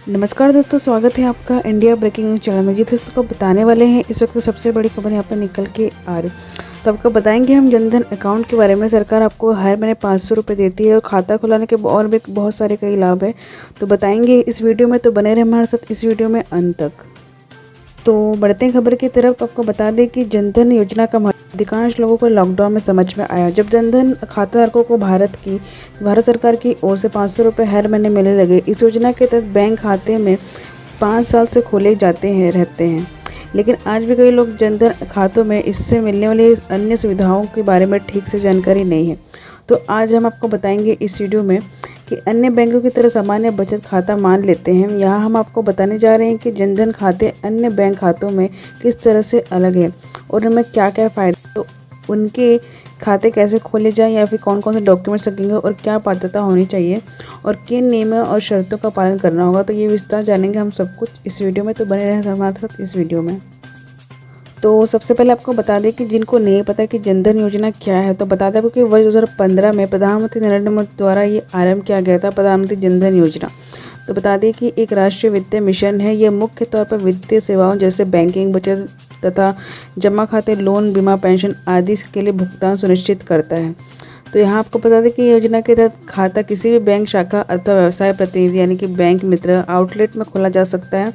नमस्कार दोस्तों, स्वागत है आपका इंडिया ब्रेकिंग न्यूज़ चैनल में। जी दोस्तों को बताने वाले हैं इस वक्त सबसे बड़ी खबर यहाँ पर निकल के आ रही। तो आपको बताएंगे हम जनधन अकाउंट के बारे में। सरकार आपको हर महीने 500 रुपये देती है और खाता खुलाने के और भी बहुत सारे कई लाभ है, तो बताएंगे इस वीडियो में। तो बने रहे हमारे साथ इस वीडियो में अंत तक। तो बढ़ते हैं खबर की तरफ। आपको बता दें कि जनधन योजना का अधिकांश लोगों को लॉकडाउन में समझ में आया, जब जनधन खाताधारकों को भारत सरकार की ओर से 500 रुपये हर महीने मिलने लगे। इस योजना के तहत बैंक खाते में 5 साल से खोले जाते रहते हैं, लेकिन आज भी कई लोग जनधन खातों में इससे मिलने वाली अन्य सुविधाओं के बारे में ठीक से जानकारी नहीं है। तो आज हम आपको बताएंगे इस वीडियो में कि अन्य बैंकों की तरह सामान्य बचत खाता मान लेते हैं। यहाँ हम आपको बताने जा रहे हैं कि जनधन खाते अन्य बैंक खातों में किस तरह से अलग है और उनमें क्या क्या फ़ायदे, तो उनके खाते कैसे खोले जाएं या फिर कौन कौन से डॉक्यूमेंट्स लगेंगे और क्या पात्रता होनी चाहिए और किन नियमों और शर्तों का पालन करना होगा। तो ये विस्तार जानेंगे हम सब कुछ इस वीडियो में, तो बने रहें हमारे साथ इस वीडियो में। तो सबसे पहले आपको बता दें कि जिनको नहीं पता कि जनधन योजना क्या है, तो बता दें आपको कि वर्ष 2015 में प्रधानमंत्री नरेंद्र मोदी द्वारा ये आरंभ किया गया था, प्रधानमंत्री जनधन योजना। तो बता दें कि एक राष्ट्रीय वित्तीय मिशन है। यह मुख्य तौर पर वित्तीय सेवाओं जैसे बैंकिंग, बचत तथा जमा खाते, लोन, बीमा, पेंशन आदि के लिए भुगतान सुनिश्चित करता है। तो यहाँ आपको बता दें कि योजना के तहत खाता किसी भी बैंक शाखा अथवा व्यवसाय प्रतिनिधि यानी कि बैंक मित्र आउटलेट में खोला जा सकता है।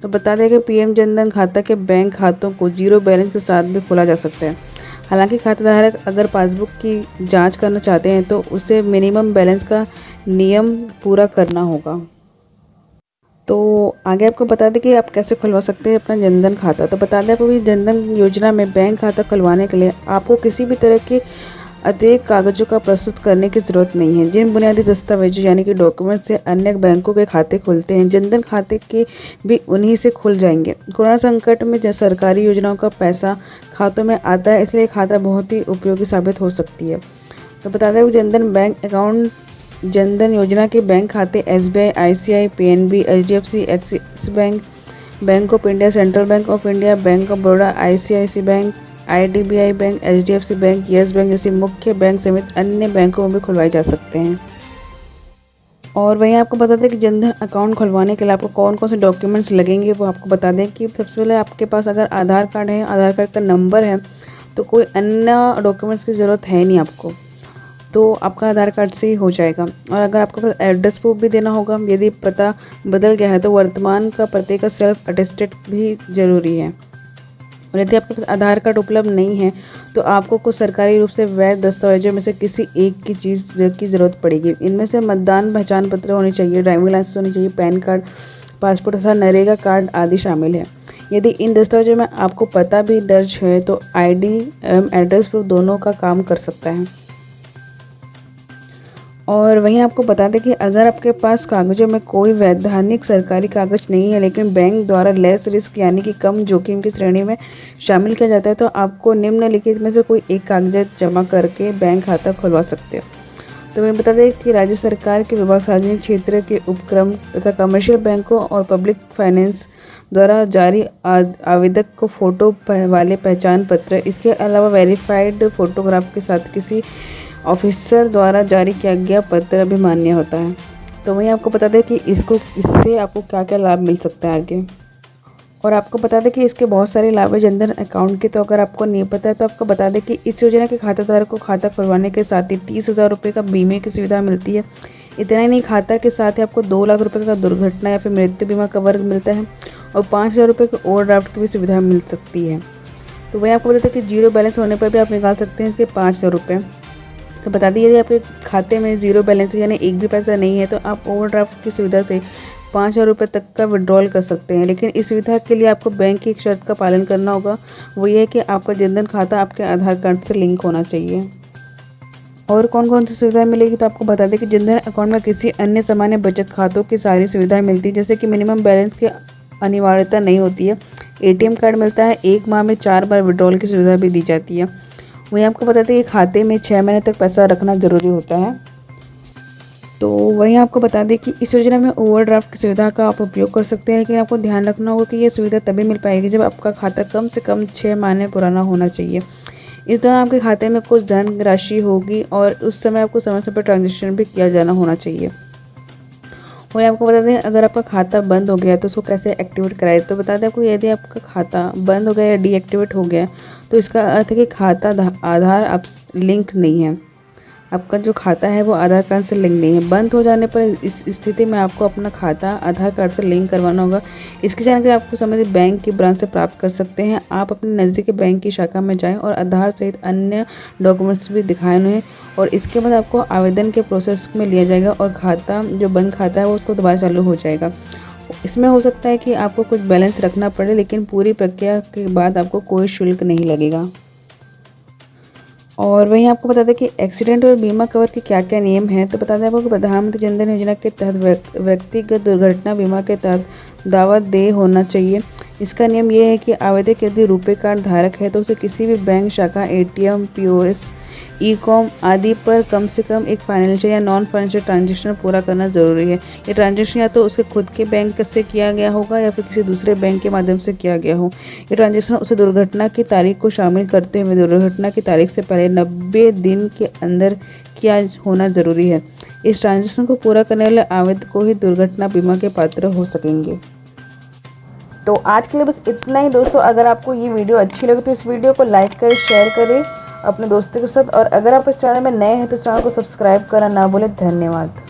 तो बता दें कि पीएम जनधन खाता के बैंक खातों को जीरो बैलेंस के साथ भी खोला जा सकता है। हालांकि खाताधारक अगर पासबुक की जांच करना चाहते हैं तो उसे मिनिमम बैलेंस का नियम पूरा करना होगा। तो आगे आपको बता दें कि आप कैसे खुलवा सकते हैं अपना जनधन खाता। तो बता दें आपको कि जनधन योजना में बैंक खाता खुलवाने के लिए आपको किसी भी तरह के अतिरिक्त कागजों का प्रस्तुत करने की ज़रूरत नहीं है। जिन बुनियादी दस्तावेजों यानी कि डॉक्यूमेंट से अन्य बैंकों के खाते खुलते हैं, जनधन खाते के भी उन्हीं से खुल जाएंगे। कोरोना संकट में सरकारी योजनाओं का पैसा खातों में आता है, इसलिए खाता बहुत ही उपयोगी साबित हो सकती है। तो बता दें जनधन बैंक अकाउंट जनधन योजना के बैंक खाते SBI, ICICI, PNB, HDFC, axis bank, bank of India, central bank of India, bank of Baroda, ICICI bank, IDBI bank, HDFC bank, yes bank जैसे मुख्य बैंक समेत अन्य बैंकों में भी खुलवाए जा सकते हैं। और वहीं आपको बता दें कि जनधन अकाउंट खुलवाने के लिए आपको कौन कौन से डॉक्यूमेंट्स लगेंगे, वो आपको बता दें कि सबसे पहले आपके पास अगर आधार कार्ड है, आधार कार्ड का नंबर है, तो कोई अन्य डॉक्यूमेंट्स की ज़रूरत है नहीं आपको, तो आपका आधार कार्ड से ही हो जाएगा। और अगर आपको पास एड्रेस प्रूफ भी देना होगा, यदि पता बदल गया है तो वर्तमान का पते का सेल्फ अटेस्टेड भी ज़रूरी है। और यदि आपके पास आधार कार्ड उपलब्ध नहीं है तो आपको कुछ सरकारी रूप से वैध दस्तावेजों में से किसी एक की चीज़ की ज़रूरत पड़ेगी। इनमें से मतदान पहचान पत्र होनी चाहिए, ड्राइविंग लाइसेंस होनी चाहिए, पैन कार्ड, पासपोर्ट तथा नरेगा कार्ड आदि शामिल है। यदि इन दस्तावेजों में आपको पता भी दर्ज है तो ID एवं एड्रेस प्रूफ दोनों का काम कर सकता है। और वहीं आपको बता दें कि अगर आपके पास कागज़ों में कोई वैधानिक सरकारी कागज़ नहीं है लेकिन बैंक द्वारा लेस रिस्क यानी कि कम जोखिम की श्रेणी में शामिल किया जाता है, तो आपको निम्नलिखित में से कोई एक कागजात जमा करके बैंक खाता खुलवा सकते हो। तो मैं बता दें कि राज्य सरकार के विभाग, सार्वजनिक क्षेत्र के उपक्रम तथा कमर्शियल बैंकों और पब्लिक फाइनेंस द्वारा जारी आवेदक को फ़ोटो वाले पहचान पत्र, इसके अलावा वेरीफाइड फ़ोटोग्राफ के साथ किसी ऑफिसर द्वारा जारी किया गया पत्र भी मान्य होता है। तो वहीं आपको बता दें कि इससे आपको क्या क्या लाभ मिल सकता है आगे। और आपको बता दें कि इसके बहुत सारे लाभ है जनधन अकाउंट के। तो अगर आपको नहीं पता है तो आपको बता दें कि इस योजना के खाताधारक को खाता खुलवाने के साथ ही 30,000 रुपये का बीमे की सुविधा मिलती है। इतना ही नहीं, खाता के साथ ही आपको 2 लाख रुपये का दुर्घटना या फिर मृत्यु बीमा कवर मिलता है और 5,000 रुपये का ओवरड्राफ्ट की भी सुविधा मिल सकती है। तो वहीं आपको बता दें कि जीरो बैलेंस होने पर भी आप निकाल सकते हैं इसके 5,000 रुपये। तो बता दीजिए, यदि आपके खाते में ज़ीरो बैलेंस है यानी एक भी पैसा नहीं है तो आप ओवरड्राफ्ट की सुविधा से 5,000 रुपये तक का विड्रॉल कर सकते हैं। लेकिन इस सुविधा के लिए आपको बैंक की एक शर्त का पालन करना होगा, वो ये है कि आपका जनधन खाता आपके आधार कार्ड से लिंक होना चाहिए। और कौन कौन सी सुविधाएं मिलेगी, तो आपको बता दें कि जनधन अकाउंट में किसी अन्य सामान्य बचत खातों की सारी सुविधाएँ मिलती है, जैसे कि मिनिमम बैलेंस की अनिवार्यता नहीं होती है, ATM कार्ड मिलता है, 1 माह में 4 बार विड्रॉल की सुविधा भी दी जाती है। वहीं आपको बताते हैं कि खाते में 6 महीने तक पैसा रखना ज़रूरी होता है। तो वहीं आपको बता दें कि इस योजना में ओवरड्राफ्ट की सुविधा का आप उपयोग कर सकते हैं, लेकिन आपको ध्यान रखना होगा कि यह सुविधा तभी मिल पाएगी जब आपका खाता कम से कम 6 महीने पुराना होना चाहिए। इस दौरान आपके खाते में कुछ धन राशि होगी और उस समय आपको समय समय पर ट्रांजेक्शन भी किया जाना होना चाहिए। और आपको बता दें अगर आपका खाता बंद हो गया तो उसको कैसे एक्टिवेट कराएं। तो बता दें आपको, यदि आपका खाता बंद हो गया या डीएक्टिवेट हो गया तो इसका अर्थ है कि खाता आधार आप लिंक नहीं है, आपका जो खाता है वो आधार कार्ड से लिंक नहीं है। बंद हो जाने पर इस स्थिति में आपको अपना खाता आधार कार्ड से लिंक करवाना होगा। इसकी जानकारी आपको संबंधित बैंक की ब्रांच से प्राप्त कर सकते हैं। आप अपने नज़दीकी बैंक की शाखा में जाएं और आधार सहित अन्य डॉक्यूमेंट्स भी दिखाएं उन्हें, और इसके बाद आपको आवेदन के प्रोसेस में लिया जाएगा और खाता जो बंद खाता है वो उसको दोबारा चालू हो जाएगा। इसमें हो सकता है कि आपको कुछ बैलेंस रखना पड़े, लेकिन पूरी प्रक्रिया के बाद आपको कोई शुल्क नहीं लगेगा। और वहीं आपको बता दें कि एक्सीडेंट और बीमा कवर के क्या क्या नियम हैं। तो बता दें आपको कि प्रधानमंत्री जन धन योजना के तहत व्यक्तिगत दुर्घटना बीमा के तहत दावा देय होना चाहिए। इसका नियम यह है कि आवेदक यदि रुपे कार्ड धारक है तो उसे किसी भी बैंक शाखा, एटीएम, पीओएस, ई-कॉम आदि पर कम से कम एक फाइनेंशियल या नॉन फाइनेंशियल ट्रांजैक्शन पूरा करना ज़रूरी है। ये ट्रांजैक्शन या तो उसके खुद के बैंक से किया गया होगा या फिर किसी दूसरे बैंक के माध्यम से किया गया हो। ये ट्रांजैक्शन उसे दुर्घटना की तारीख को शामिल करते हुए दुर्घटना की तारीख से पहले 90 दिन के अंदर किया होना ज़रूरी है। इस ट्रांजैक्शन को पूरा करने वाले आवेदक को ही दुर्घटना बीमा के पात्र हो सकेंगे। तो आज के लिए बस इतना ही दोस्तों। अगर आपको ये वीडियो अच्छी लगे तो इस वीडियो को लाइक करें, शेयर करें अपने दोस्तों के साथ, और अगर आप इस चैनल में नए हैं तो इस चैनल को सब्सक्राइब करना ना भूलें। धन्यवाद।